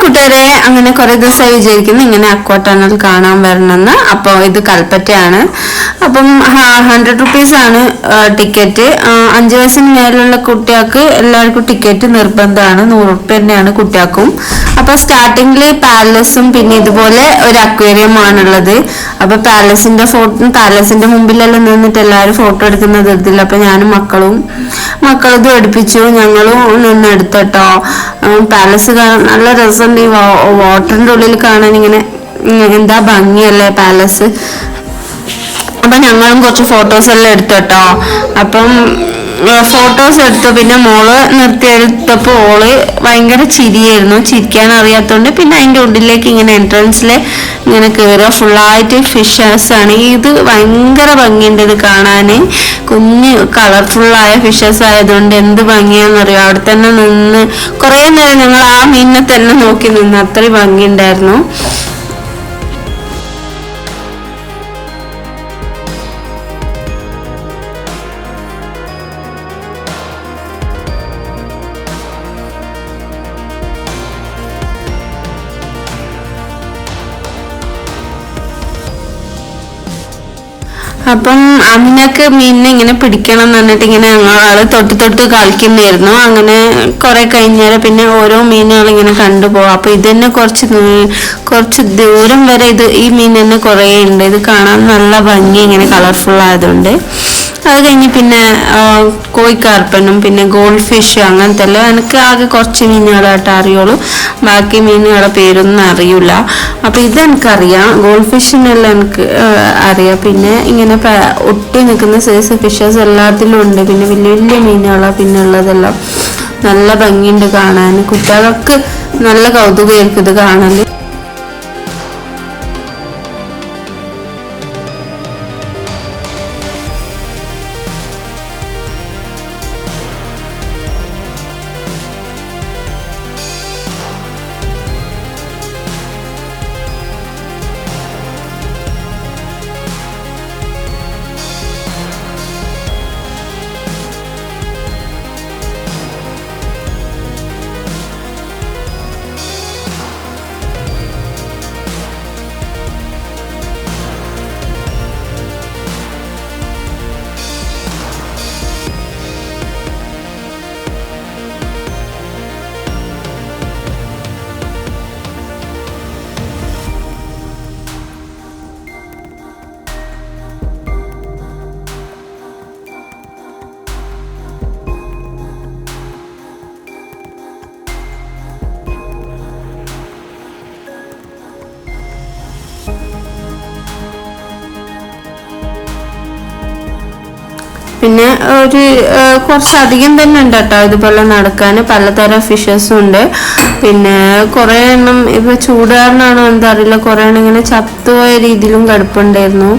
കൂട്ടുകാരെ, അങ്ങനെ കുറെ ദിവസമായി വിചാരിക്കുന്നു ഇങ്ങനെ അക്വാ ടണൽ കാണാൻ വരണമെന്ന്. അപ്പോൾ ഇത് കൽപ്പറ്റയാണ്. അപ്പം 100 rupees ആണ് ടിക്കറ്റ്. 5 വയസ്സിന് മേലുള്ള കുട്ടികൾക്ക് എല്ലാവർക്കും ടിക്കറ്റ് നിർബന്ധമാണ്. 100 rupees തന്നെയാണ് കുട്ടികൾക്കും. അപ്പൊ സ്റ്റാർട്ടിങ്ങിൽ പാലസും പിന്നെ ഇതുപോലെ ഒരു അക്വേറിയം ആണുള്ളത്. അപ്പൊ പാലസിന്റെ മുമ്പിലെല്ലാം നിന്നിട്ട് എല്ലാവരും ഫോട്ടോ എടുക്കുന്നത് ഇതില്ല. അപ്പൊ ഞാനും മക്കളതും എടുപ്പിച്ചു, ഞങ്ങളും നിന്ന് എടുത്തട്ടോ. പാലസ് കാണാൻ നല്ല രസമുണ്ട്. ഈ വാട്ടറിന്റെ ഉള്ളിൽ കാണാൻ ഇങ്ങനെ എന്താ ഭംഗിയല്ലേ പാലസ്. അപ്പൊ ഞങ്ങളും കുറച്ച് ഫോട്ടോസ് എല്ലാം എടുത്തോട്ടോ. അപ്പം ഫോട്ടോസ് എടുത്തു. പിന്നെ മോള് നിർത്തിയെടുത്തപ്പോ ഓള് ഭയങ്കര ചിരിയായിരുന്നു. ചിരിക്കാൻ അറിയാത്തോണ്ട് പിന്നെ അതിന്റെ ഉള്ളിലേക്ക് ഇങ്ങനെ എൻട്രൻസില് ഇങ്ങനെ കയറുക. ഫുള്ളായിട്ട് ഫിഷസ് ആണ്. ഇത് ഭയങ്കര ഭംഗിയുണ്ട് ഇത് കാണാന്. കുഞ്ഞ് കളർഫുള്ളായ ഫിഷസ് ആയതുകൊണ്ട് എന്ത് ഭംഗിയാന്നറിയോ. അവിടെ തന്നെ നിന്ന് കുറെ നേരം ഞങ്ങൾ ആ മീനിനെ തന്നെ നോക്കി നിന്ന്. അത്രയും ഭംഗിയുണ്ടായിരുന്നു. അപ്പം അമ്മക്ക് മീനിനെ ഇങ്ങനെ പിടിക്കണം എന്ന് പറഞ്ഞിട്ട് ഇങ്ങനെ ആള് തൊട്ട് കളിക്കുന്നതായിരുന്നു. അങ്ങനെ കുറെ കഴിഞ്ഞാൽ പിന്നെ ഓരോ മീനുകൾ ഇങ്ങനെ കണ്ടുപോകും. അപ്പൊ ഇത് തന്നെ കുറച്ച് ദൂരം വരെ ഈ മീൻ തന്നെ കുറെ ഉണ്ട്. ഇത് കാണാൻ നല്ല ഭംഗി, ഇങ്ങനെ കളർഫുൾ ആയതുകൊണ്ട്. അത് കഴിഞ്ഞ് പിന്നെ കോഴിക്കാർപ്പനും പിന്നെ ഗോൾഡ് ഫിഷ് അങ്ങനത്തെ എല്ലാം എനിക്ക് ആകെ കുറച്ച് മീനുകളായിട്ട് അറിയുള്ളൂ. ബാക്കി മീനുകളുടെ പേരൊന്നും അറിയില്ല. അപ്പൊ ഇതെനിക്കറിയാം, ഗോൾഡ് ഫിഷിനെല്ലാം എനിക്ക് അറിയാം. പിന്നെ ഇങ്ങനെ ഒട്ടി നിൽക്കുന്ന സൈസ് ഫിഷസ് എല്ലാത്തിലും ഉണ്ട്. പിന്നെ വലിയ വലിയ മീനുകളാണ് പിന്നെ ഉള്ളതെല്ലാം. നല്ല ഭംഗിയുണ്ട് കാണാൻ. കുട്ടികൾക്ക് നല്ല കൗതുകമായിരിക്കും ഇത് കാണാൻ. പിന്നെ കുറച്ചധികം തന്നെ ഉണ്ട് കേട്ടോ ഇതുപോലെ നടക്കാൻ. പലതരം ഫിഷസും ഉണ്ട്. പിന്നെ കുറെ എണ്ണം ഇപ്പൊ ചൂടുകാരനാണോ എന്താ അറിയില്ല, കുറെ എണ്ണം ഇങ്ങനെ ചത്തുപോയ രീതിയിലും കിടപ്പുണ്ടായിരുന്നു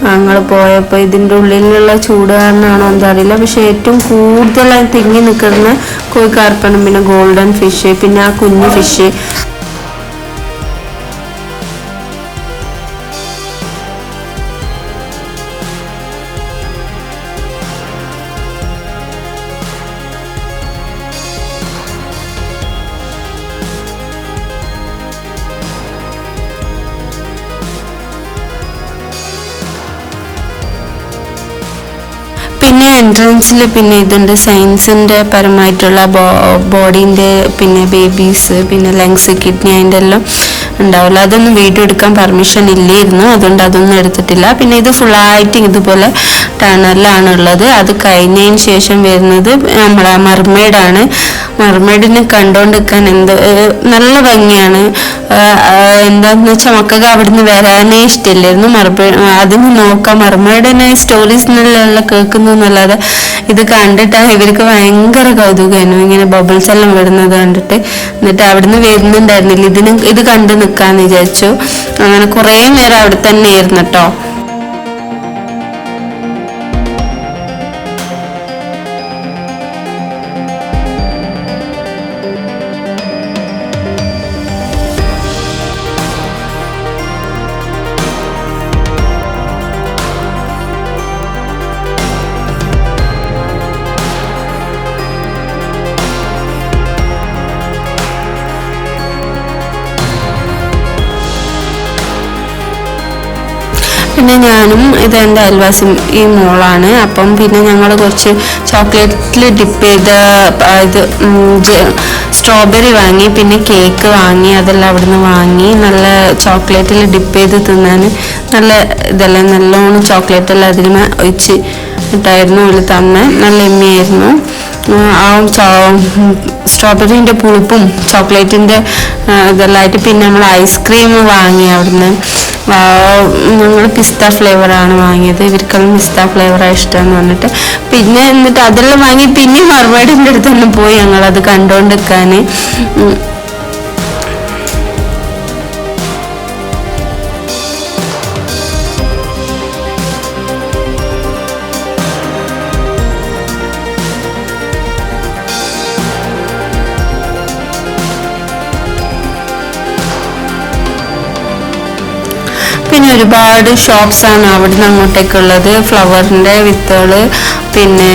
ഞങ്ങൾ പോയപ്പോ. ഇതിന്റെ ഉള്ളിലുള്ള ചൂടുകാരനാണോ എന്താ അറിയില്ല. പക്ഷെ ഏറ്റവും കൂടുതലായി തിങ്ങി നിൽക്കുന്ന കോഴിക്കാർപ്പനും പിന്നെ ഗോൾഡൻ ഫിഷ് പിന്നെ ആ കുഞ്ഞു ഫിഷ്. പിന്നെ എൻട്രൻസിൽ പിന്നെ ഇതുണ്ട് സയൻസിൻ്റെ പരമായിട്ടുള്ള ബോഡീൻ്റെ പിന്നെ ബേബീസ് പിന്നെ ലങ്സ് കിഡ്നി അതിൻ്റെ എല്ലാം ഉണ്ടാവില്ല. അതൊന്നും വീഡിയോ എടുക്കാൻ പെർമിഷൻ ഇല്ലായിരുന്നു, അതുകൊണ്ട് അതൊന്നും എടുത്തിട്ടില്ല. പിന്നെ ഇത് ഫുള്ളായിട്ട് ഇതുപോലെ ടണലാണ് ഉള്ളത്. അത് കഴിഞ്ഞതിന് ശേഷം വരുന്നത് നമ്മളെ മർമെയ്ഡാണ്. മർമെയ്ഡിനെ കണ്ടുകൊണ്ടിരിക്കാൻ നല്ല ഭംഗിയാണ്. എന്താന്ന് വെച്ചാൽ മക്കൾക്ക് അവിടുന്ന് വരാനേ ഇഷ്ടമില്ലായിരുന്നു. അതിന് നോക്കാം, മർമെയ്ഡിനെ സ്റ്റോറീസിനെല്ലാം കേൾക്കുന്നല്ലാതെ ഇത് കണ്ടിട്ടാണ് ഇവർക്ക് ഭയങ്കര കൗതുകമായിരുന്നു. ഇങ്ങനെ ബബിൾസ് എല്ലാം വിടുന്നത് കണ്ടിട്ട്. എന്നിട്ട് അവിടുന്ന് വരുന്നുണ്ടായിരുന്നില്ല, ഇത് കണ്ടു നിൽക്കാന്ന് വിചാരിച്ചു. അങ്ങനെ കുറേ നേരം അവിടെ തന്നെ ആയിരുന്നു കേട്ടോ. പിന്നെ ഞാനും ഇത് എൻ്റെ അയൽവാസി ഈ മോളാണ്. അപ്പം പിന്നെ ഞങ്ങൾ കുറച്ച് ചോക്ലേറ്റിൽ ഡിപ്പ് ചെയ്ത ഇത് സ്ട്രോബെറി വാങ്ങി, പിന്നെ കേക്ക് വാങ്ങി, അതെല്ലാം അവിടുന്ന് വാങ്ങി. നല്ല ചോക്ലേറ്റിൽ ഡിപ്പ് ചെയ്ത് തിന്നാൻ നല്ല ഇതെല്ലാം നല്ലോണം ചോക്ലേറ്റെല്ലാം അതിന് ഒഴിച്ച് ഇട്ടായിരുന്നു അതിൽ തന്നെ. നല്ല എമ്മിയായിരുന്നു. ആ സ്ട്രോബെറിൻ്റെ പുളിപ്പും ചോക്ലേറ്റിൻ്റെ ഇതെല്ലാം ആയിട്ട്. പിന്നെ നമ്മൾ ഐസ്ക്രീം വാങ്ങി അവിടുന്ന്. ഞങ്ങൾ പിസ്ത ഫ്ലേവറാണ് വാങ്ങിയത്. ഇവർക്കെല്ലാം പിസ്ത ഫ്ലേവറാണ് ഇഷ്ടമെന്ന് പറഞ്ഞിട്ട് പിന്നെ എന്നിട്ട് അതെല്ലാം വാങ്ങി. പിന്നെ മറുപടിൻ്റെ അടുത്ത് തന്നെ പോയി ഞങ്ങളത് കണ്ടുകൊണ്ടിരിക്കാൻ. പിന്നെ ഒരുപാട് ഷോപ്സാണ് അവിടുന്ന് അങ്ങോട്ടേക്കുള്ളത്. ഫ്ലവറിൻ്റെ വിത്തുകൾ, പിന്നെ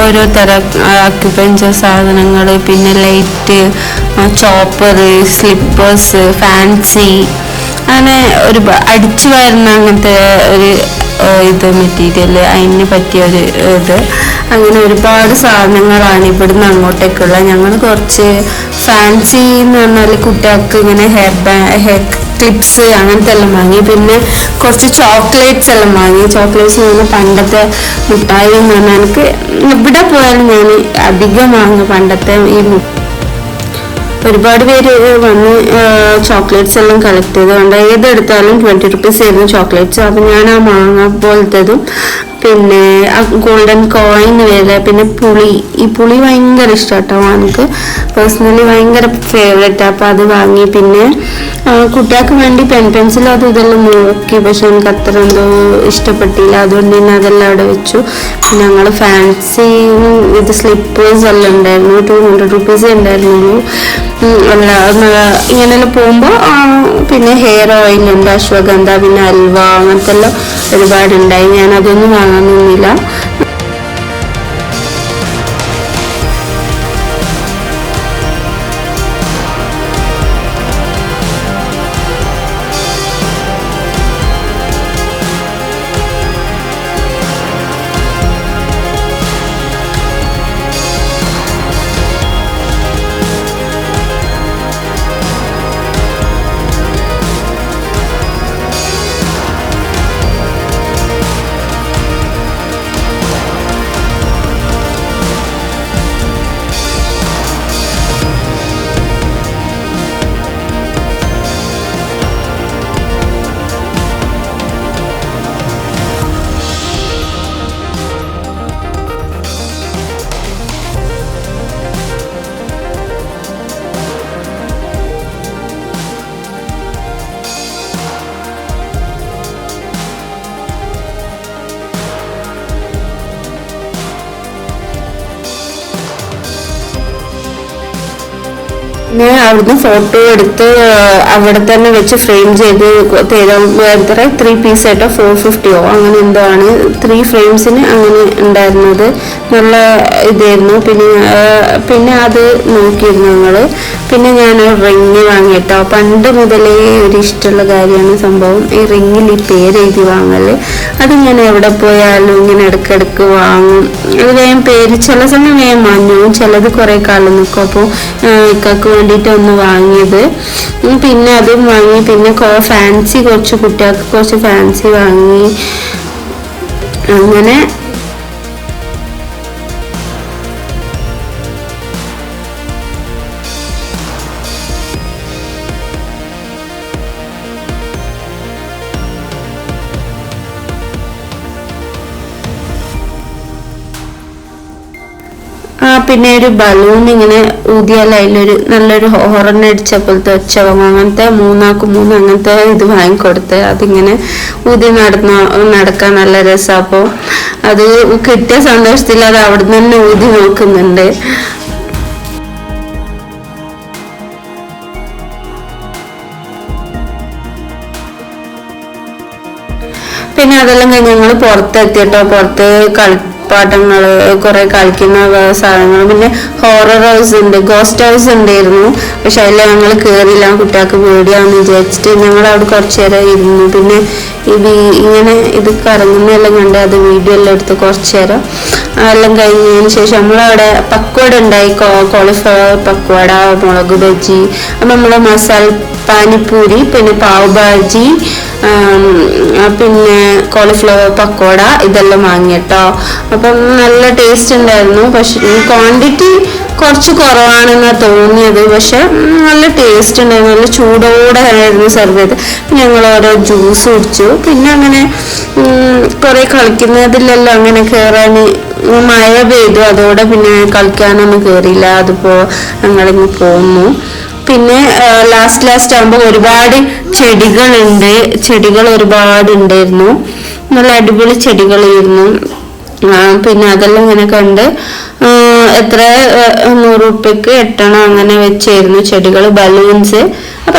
ഓരോ തരം അക്യുപഞ്ചർ സാധനങ്ങൾ, പിന്നെ ലൈറ്റ്, ചോപ്പർ, സ്ലിപ്പേഴ്സ്, ഫാൻസി, അങ്ങനെ ഒരു അടിച്ചു വരുന്ന അങ്ങനത്തെ ഒരു ഇത് മെറ്റീരിയൽ, അതിന് പറ്റിയ ഒരു ഇത്, അങ്ങനെ ഒരുപാട് സാധനങ്ങളാണ് ഇവിടുന്ന് അങ്ങോട്ടേക്കുള്ള. ഞങ്ങൾ കുറച്ച് ഫാൻസി എന്ന് പറഞ്ഞാൽ കുട്ടികൾക്ക് ഇങ്ങനെ ഹെയർ ക്ലിപ്സ് അങ്ങനത്തെ എല്ലാം വാങ്ങി. പിന്നെ കുറച്ച് ചോക്ലേറ്റ്സ് എല്ലാം വാങ്ങി. ചോക്ലേറ്റ്സ് എന്ന് പറഞ്ഞാൽ പണ്ടത്തെ മിഠായി എന്ന് പറഞ്ഞാൽ എനിക്ക് എവിടെ പോയാലും ഞാൻ അധികം വാങ്ങും പണ്ടത്തെ ഈ ഒരുപാട് പേര് വന്ന് ചോക്ലേറ്റ്സ് എല്ലാം കളക്ട് ചെയ്തുകൊണ്ട് ഏതെടുത്താലും 20 rupees ആയിരുന്നു ചോക്ലേറ്റ്സ്. അപ്പം ഞാൻ ആ മാങ്ങ പോലത്തതും, പിന്നെ ഗോൾഡൻ കോയിൻ വില, പിന്നെ ഈ പുളി ഭയങ്കര ഇഷ്ടമാട്ടോ എനിക്ക് പേഴ്സണലി ഭയങ്കര ഫേവറേറ്റ്. അപ്പം അത് വാങ്ങി. പിന്നെ കുട്ടികൾക്ക് വേണ്ടി പെൻസിൽ അതും ഇതെല്ലാം നോക്കി, പക്ഷെ എനിക്ക് അത്ര എന്തോ ഇഷ്ടപ്പെട്ടില്ല. അതുകൊണ്ട് തന്നെ അതെല്ലാം അവിടെ വെച്ചു. പിന്നെ ഞങ്ങൾ ഫാൻസി ഇത് സ്ലിപ്പേഴ്സ് എല്ലാം ഉണ്ടായിരുന്നു. 200 rupees ഉണ്ടായിരുന്നുള്ളൂ. ഇങ്ങനെല്ലാം പോകുമ്പോൾ പിന്നെ ഹെയർ ഓയിലുണ്ട്, അശ്വഗന്ധ, പിന്നെ അൽവ, അങ്ങനത്തെ എല്ലാം ഒരുപാടുണ്ടായി. ഞാൻ അതൊന്നും വാങ്ങാൻ നിന്നില്ല. പിന്നെ അവിടുന്ന് ഫോട്ടോ എടുത്ത് അവിടെ തന്നെ വെച്ച് ഫ്രെയിം ചെയ്ത് എത്ര 3 പീസ് ആയിട്ടോ 450 അങ്ങനെ എന്തോ ആണ് 3 ഫ്രെയിംസിന് അങ്ങനെ ഉണ്ടായിരുന്നത്. നല്ല ഇതായിരുന്നു. പിന്നെ അത് നോക്കിയിരുന്നു ഞങ്ങൾ. പിന്നെ ഞാൻ റിങ് വാങ്ങിട്ടോ. പണ്ട് മുതലേ ഒരു ഇഷ്ടമുള്ള കാര്യമാണ് സംഭവം ഈ റിങ്ങിൽ ഈ പേര് എഴുതി വാങ്ങല്. അത് ഞാൻ എവിടെ പോയാലും ഇങ്ങനെ ഇടയ്ക്കിടയ്ക്ക് വാങ്ങും. അത് വേഗം പേര് ചില സമയം വേഗം മാഞ്ഞു, ചിലത് കുറേ കാലം നിൽക്കും. അപ്പോൾ ഇക്കാക്ക് വേണ്ടിയിട്ട് ഒന്ന് വാങ്ങിയത്. പിന്നെ അതും വാങ്ങി. പിന്നെ ഫാൻസി കുറച്ച് കുട്ടികൾക്ക് കുറച്ച് ഫാൻസി വാങ്ങി. അങ്ങനെ പിന്നെ ഒരു ബലൂൺ ഇങ്ങനെ ഊതിയാൽ അതിലൊരു നല്ലൊരു ഹോറൻ അടിച്ച പോലത്തെ ഒച്ചകം, അങ്ങനത്തെ 3x3 അങ്ങനത്തെ ഇത് വാങ്ങിക്കൊടുത്ത് അതിങ്ങനെ ഊതി നടക്കാൻ നല്ല രസമാണ്. അപ്പോൾ അത് കിട്ടിയ സന്തോഷത്തിൽ അത് അവിടെ നിന്ന് തന്നെ ഊതി നോക്കുന്നുണ്ട്. പിന്നെ അതെല്ലാം കഴിഞ്ഞ് ഞങ്ങൾ പുറത്തെത്തിട്ടോ. പുറത്ത് കളിപ്പാട്ടങ്ങള്, കുറെ കളിക്കുന്ന സാധനങ്ങൾ, പിന്നെ ഹൊറർ ഹൗസ് ഉണ്ട്, ഗോസ്റ്റ് ഹൗസ് ഉണ്ടായിരുന്നു. പക്ഷെ അതിൽ ഞങ്ങൾ കയറിയില്ല, കുട്ടികൾക്ക് പേടിയാണെന്ന് വിചാരിച്ചിട്ട് ഞങ്ങൾ അവിടെ കുറച്ചു നേരം ഇരുന്നു. പിന്നെ ഇങ്ങനെ ഇത് കറങ്ങുന്നതെല്ലാം കണ്ട് അത് വീഡിയോ എല്ലാം എടുത്ത് കുറച്ചു നേരം എല്ലാം കഴിഞ്ഞതിന് ശേഷം നമ്മളവിടെ പക്വട ഉണ്ടായി, കോളിഫ്ലവർ പക്വട, മുളക് ബജി, അപ്പം നമ്മൾ മസാല പാനിപ്പൂരി, പിന്നെ പാവ് ഭാജി, പിന്നെ കോളിഫ്ലവർ പക്കോട ഇതെല്ലാം വാങ്ങിട്ടോ. അപ്പം നല്ല ടേസ്റ്റ് ഉണ്ടായിരുന്നു. പക്ഷെ ക്വാണ്ടിറ്റി കുറച്ച് കുറവാണെന്നാ തോന്നിയത്. പക്ഷെ നല്ല ടേസ്റ്റ് ഉണ്ടായിരുന്നു, നല്ല ചൂടോടെ ആയിരുന്നു സെർവ് ചെയ്ത്. പിന്നെ ഞങ്ങൾ ഓരോ ജ്യൂസ് കുടിച്ചു. പിന്നെ അങ്ങനെ കുറെ കളിക്കുന്നതിലെല്ലാം അങ്ങനെ കയറാൻ മഴ പെയ്തു, അതോടെ പിന്നെ കളിക്കാനൊന്നും കയറിയില്ല. അതിപ്പോ ഞങ്ങളിങ്ങ് പോന്നു. പിന്നെ ലാസ്റ്റ് ആകുമ്പോൾ ഒരുപാട് ചെടികളുണ്ട്, ചെടികൾ ഒരുപാട് ഉണ്ടായിരുന്നു, നല്ല അടിപൊളി ചെടികളായിരുന്നു. പിന്നെ അതെല്ലാം ഇങ്ങനെ കണ്ട് എത്ര 100 രൂപയ്ക്ക് 8 അങ്ങനെ വെച്ചായിരുന്നു ചെടികൾ, ബലൂൺസ്. അപ്പൊ